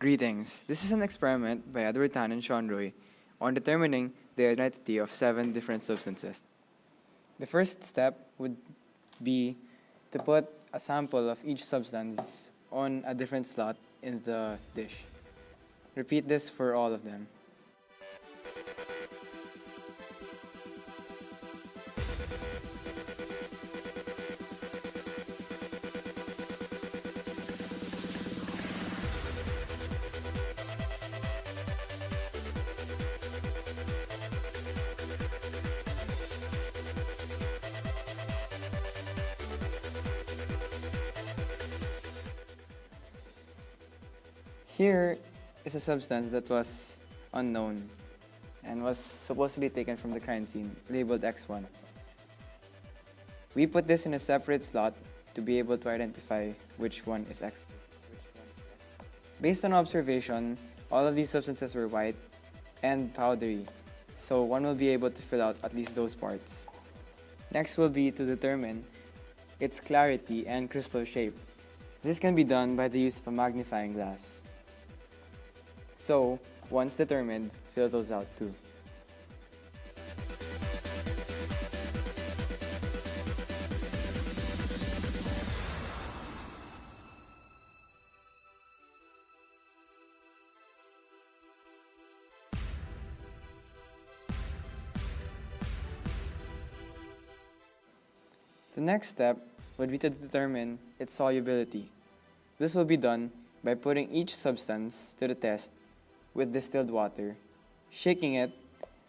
Greetings. This is an experiment by Edward Tan and Sean Roy on determining the identity of 7 different substances. The first step would be to put a sample of each substance on a different slot in the dish. Repeat this for all of them. Here is a substance that was unknown and was supposedly taken from the crime scene, labeled X1. We put this in a separate slot to be able to identify which one is X. Based on observation, all of these substances were white and powdery, so one will be able to fill out at least those parts. Next will be to determine its clarity and crystal shape. This can be done by the use of a magnifying glass. So, once determined, fill those out too. The next step would be to determine its solubility. This will be done by putting each substance to the test with distilled water, shaking it,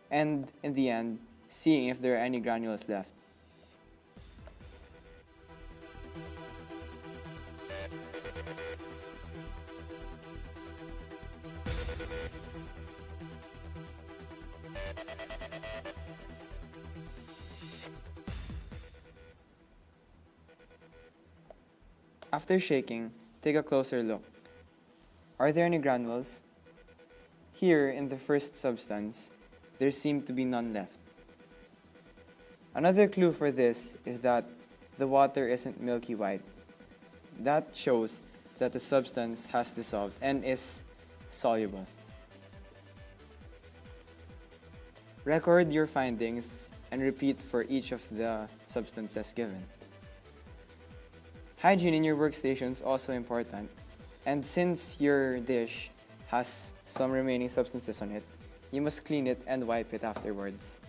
and in the end, seeing if there are any granules left. After shaking, take a closer look. Are there any granules? Here, in the first substance, there seem to be none left. Another clue for this is that the water isn't milky white. That shows that the substance has dissolved and is soluble. Record your findings and repeat for each of the substances given. Hygiene in your workstation is also important, and since your dish has some remaining substances on it, you must clean it and wipe it afterwards.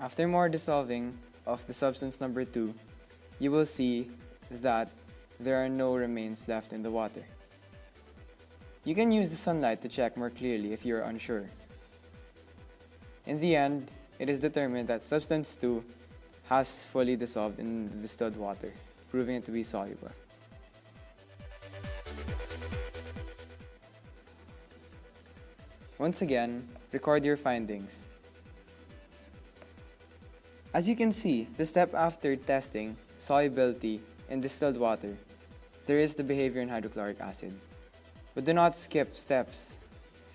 After more dissolving of the substance number 2, you will see that there are no remains left in the water. You can use the sunlight to check more clearly if you are unsure. In the end, it is determined that substance 2 has fully dissolved in the distilled water, proving it to be soluble. Once again, record your findings. As you can see, the step after testing solubility in distilled water, there is the behavior in hydrochloric acid. But do not skip steps.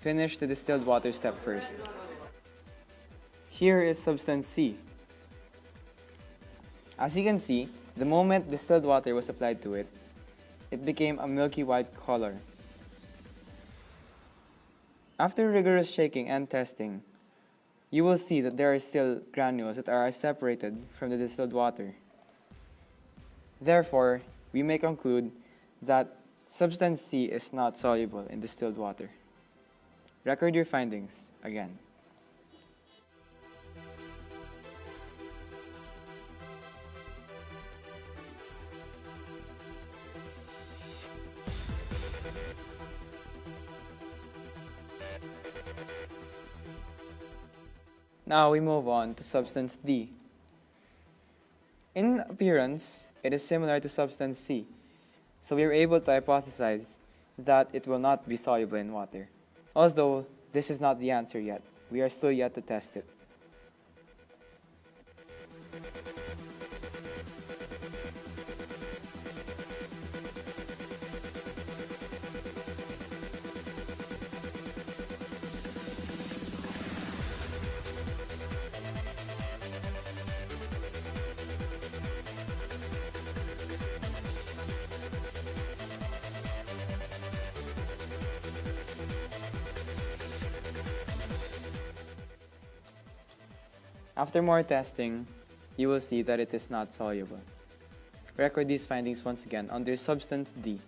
Finish the distilled water step first. Here is substance C. As you can see, the moment distilled water was applied to it, it became a milky white color. After rigorous shaking and testing, you will see that there are still granules that are separated from the distilled water. Therefore, we may conclude that substance C is not soluble in distilled water. Record your findings again. Now we move on to substance D. In appearance, it is similar to substance C, so we are able to hypothesize that it will not be soluble in water. Although this is not the answer yet, we are still yet to test it. After more testing, you will see that it is not soluble. Record these findings once again under substance D.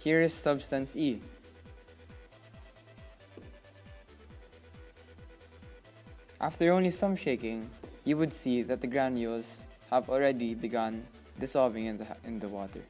Here is substance E. After only some shaking, you would see that the granules have already begun dissolving in the water.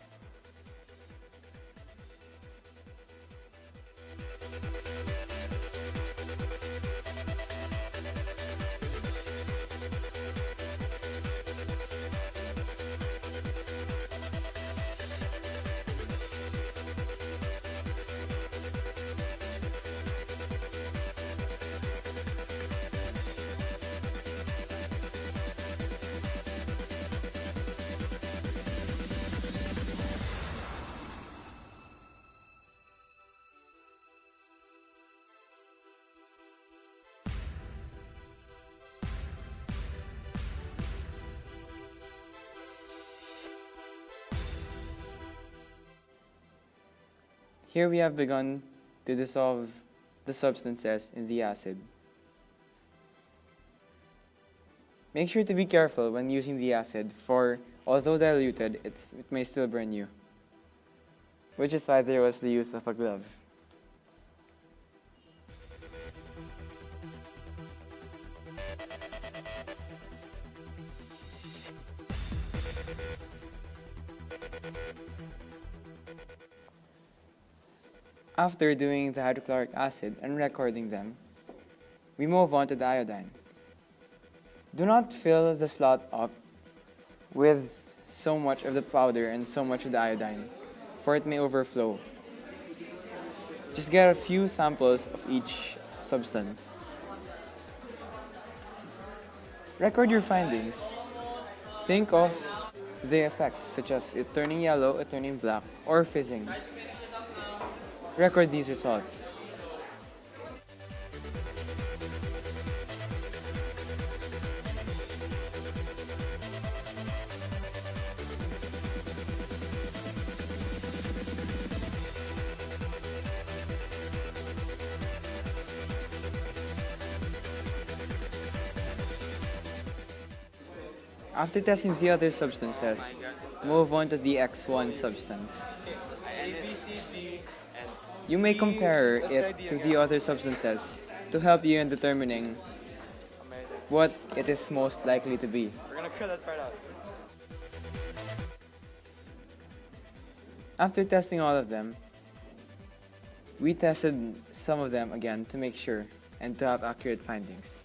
Here we have begun to dissolve the substances in the acid. Make sure to be careful when using the acid, for although diluted, it may still burn you, which is why there was the use of a glove. After doing the hydrochloric acid and recording them, we move on to the iodine. Do not fill the slot up with so much of the powder and so much of the iodine, for it may overflow. Just get a few samples of each substance. Record your findings. Think of the effects, such as it turning yellow, it turning black, or fizzing. Record these results. After testing the other substances, move on to the X1 substance. You may compare it to the other substances to help you in determining what it is most likely to be. We're gonna cut that part out. After testing all of them, we tested some of them again to make sure and to have accurate findings.